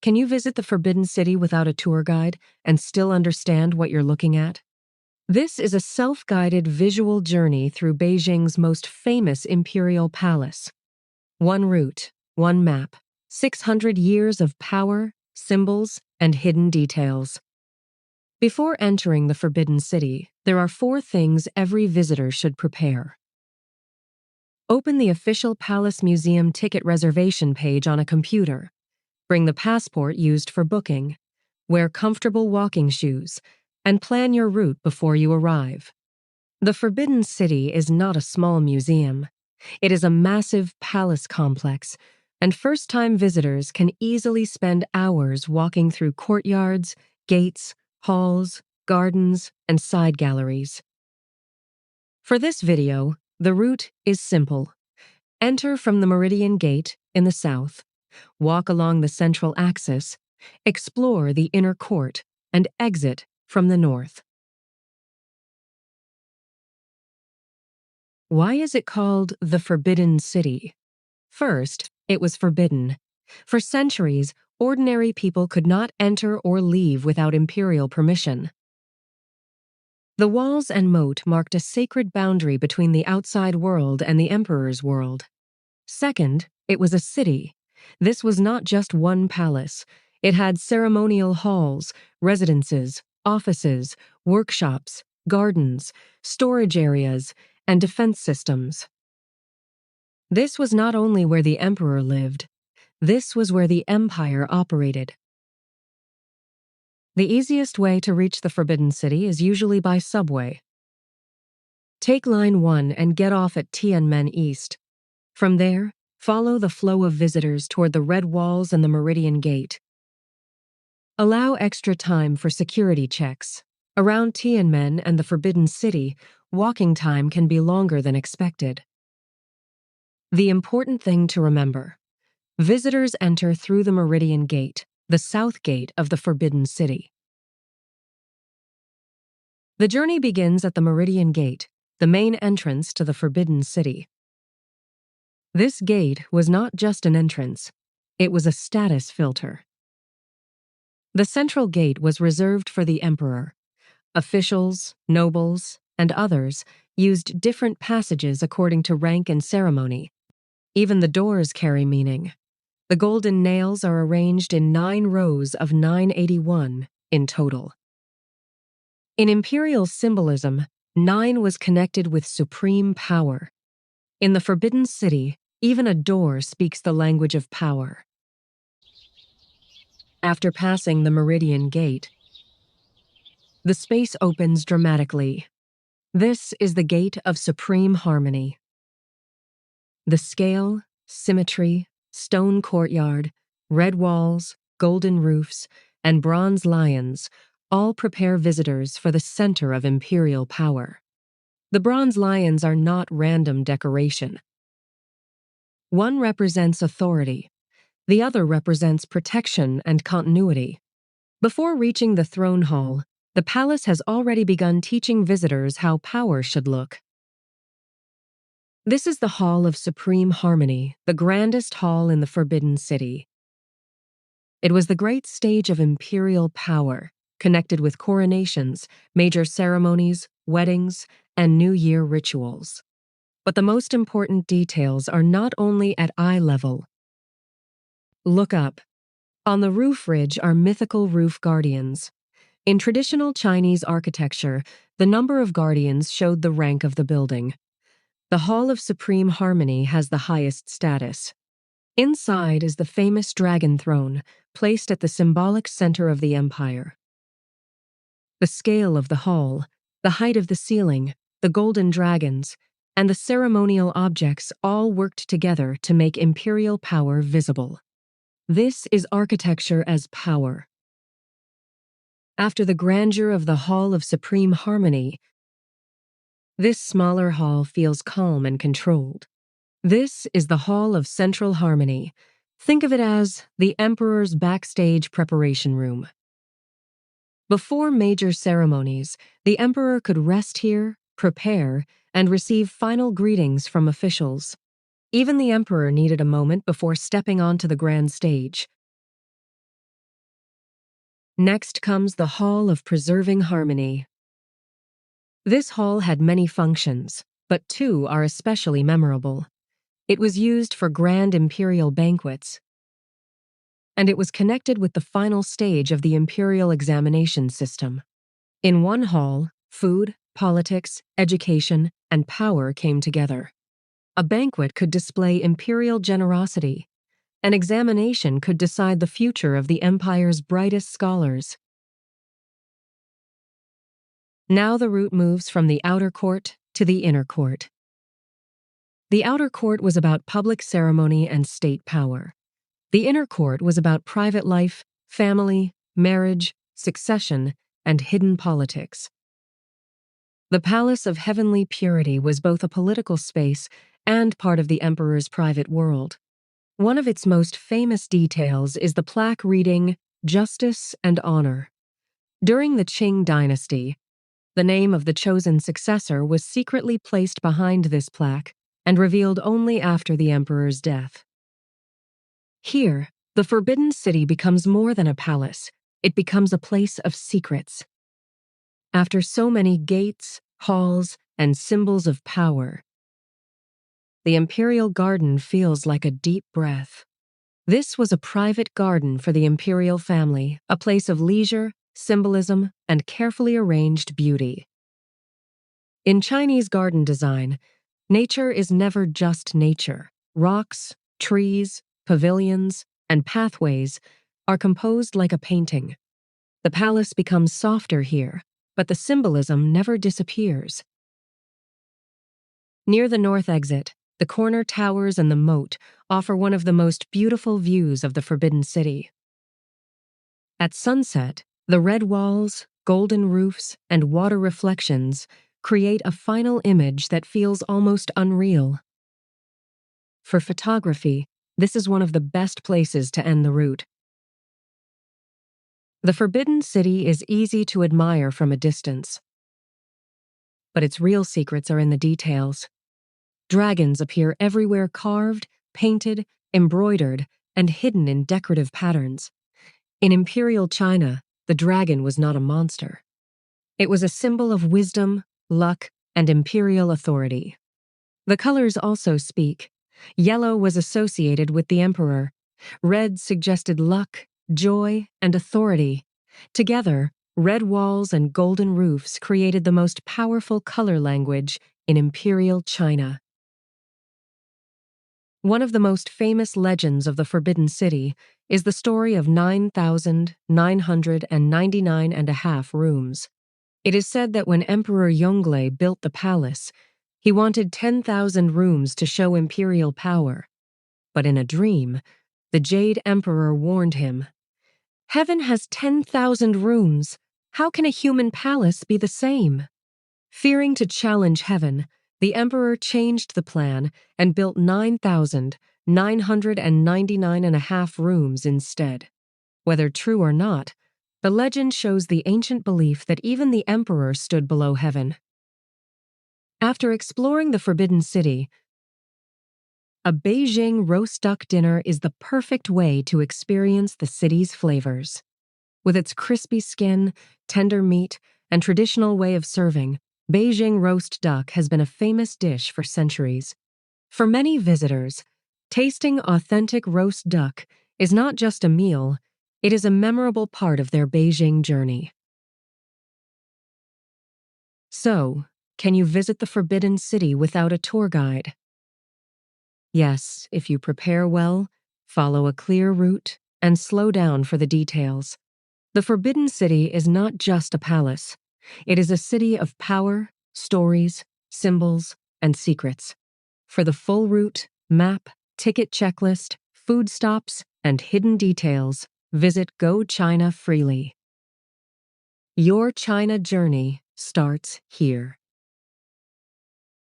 Can you visit the Forbidden City without a tour guide and still understand what you're looking at? This is a self-guided visual journey through Beijing's most famous imperial palace. One route, one map, 600 years of power, symbols, and hidden details. Before entering the Forbidden City, there are 4 things every visitor should prepare. Open the official Palace Museum ticket reservation page on a computer. Bring the passport used for booking. Wear comfortable walking shoes, and plan your route before you arrive. The Forbidden City is not a small museum. It is a massive palace complex, and first-time visitors can easily spend hours walking through courtyards, gates, halls, gardens, and side galleries. For this video, the route is simple. Enter from the Meridian Gate in the south, walk along the central axis, explore the inner court, and exit from the north. Why is it called the Forbidden City? First, it was forbidden. For centuries, ordinary people could not enter or leave without imperial permission. The walls and moat marked a sacred boundary between the outside world and the emperor's world. Second, it was a city. This was not just one palace. It had ceremonial halls, residences, offices, workshops, gardens, storage areas, and defense systems. This was not only where the emperor lived, this was where the empire operated. The easiest way to reach the Forbidden City is usually by subway. Take Line 1 and get off at Tianmen East. From there, follow the flow of visitors toward the red walls and the Meridian Gate. Allow extra time for security checks. Around Tianmen and the Forbidden City, walking time can be longer than expected. The important thing to remember: visitors enter through the Meridian Gate, the south gate of the Forbidden City. The journey begins at the Meridian Gate, the main entrance to the Forbidden City. This gate was not just an entrance, it was a status filter. The central gate was reserved for the emperor. Officials, nobles, and others used different passages according to rank and ceremony. Even the doors carry meaning. The golden nails are arranged in 9 rows of 981 in total. In imperial symbolism, 9 was connected with supreme power. In the Forbidden City, even a door speaks the language of power. After passing the Meridian Gate, the space opens dramatically. This is the Gate of Supreme Harmony. The scale, symmetry, stone courtyard, red walls, golden roofs, and bronze lions all prepare visitors for the center of imperial power. The bronze lions are not random decoration. One represents authority, the other represents protection and continuity. Before reaching the throne hall, the palace has already begun teaching visitors how power should look. This is the Hall of Supreme Harmony, the grandest hall in the Forbidden City. It was the great stage of imperial power, connected with coronations, major ceremonies, weddings, and New Year rituals. But the most important details are not only at eye level. Look up. On the roof ridge are mythical roof guardians. In traditional Chinese architecture, the number of guardians showed the rank of the building. The Hall of Supreme Harmony has the highest status. Inside is the famous dragon throne, placed at the symbolic center of the empire. The scale of the hall, the height of the ceiling, the golden dragons, and the ceremonial objects all worked together to make imperial power visible. This is architecture as power. After the grandeur of the Hall of Supreme Harmony, this smaller hall feels calm and controlled. This is the Hall of Central Harmony. Think of it as the emperor's backstage preparation room. Before major ceremonies, the emperor could rest here, prepare, and receive final greetings from officials. Even the emperor needed a moment before stepping onto the grand stage. Next comes the Hall of Preserving Harmony. This hall had many functions, but two are especially memorable. It was used for grand imperial banquets, and it was connected with the final stage of the imperial examination system. In one hall, food, politics, education, and power came together. A banquet could display imperial generosity. An examination could decide the future of the empire's brightest scholars. Now the route moves from the outer court to the inner court. The outer court was about public ceremony and state power. The inner court was about private life, family, marriage, succession, and hidden politics. The Palace of Heavenly Purity was both a political space and part of the emperor's private world. One of its most famous details is the plaque reading, "Justice and Honor." During the Qing dynasty, the name of the chosen successor was secretly placed behind this plaque and revealed only after the emperor's death. Here, the Forbidden City becomes more than a palace. It becomes a place of secrets. After so many gates, halls, and symbols of power, the imperial garden feels like a deep breath. This was a private garden for the imperial family, a place of leisure, symbolism, and carefully arranged beauty. In Chinese garden design, nature is never just nature. Rocks, trees, pavilions, and pathways are composed like a painting. The palace becomes softer here, but the symbolism never disappears. Near the north exit, the corner towers and the moat offer one of the most beautiful views of the Forbidden City. At sunset, the red walls, golden roofs, and water reflections create a final image that feels almost unreal. For photography, this is one of the best places to end the route. The Forbidden City is easy to admire from a distance, but its real secrets are in the details. Dragons appear everywhere, carved, painted, embroidered, and hidden in decorative patterns. In Imperial China, the dragon was not a monster. It was a symbol of wisdom, luck, and imperial authority. The colors also speak. Yellow was associated with the emperor. Red suggested luck, joy, and authority. Together, red walls and golden roofs created the most powerful color language in Imperial China. One of the most famous legends of the Forbidden City is the story of 9,999.5 rooms. It is said that when Emperor Yongle built the palace, he wanted 10,000 rooms to show imperial power. But in a dream, the Jade Emperor warned him, "Heaven has 10,000 rooms. How can a human palace be the same?" Fearing to challenge heaven, the emperor changed the plan and built 9,999.5 rooms instead. Whether true or not, the legend shows the ancient belief that even the emperor stood below heaven. After exploring the Forbidden City, a Beijing roast duck dinner is the perfect way to experience the city's flavors. With its crispy skin, tender meat, and traditional way of serving, Beijing roast duck has been a famous dish for centuries. For many visitors, tasting authentic roast duck is not just a meal, it is a memorable part of their Beijing journey. So, can you visit the Forbidden City without a tour guide? Yes, if you prepare well, follow a clear route, and slow down for the details. The Forbidden City is not just a palace. It is a city of power, stories, symbols, and secrets. For the full route, map, ticket checklist, food stops, and hidden details, visit Go China Freely. Your China journey starts here.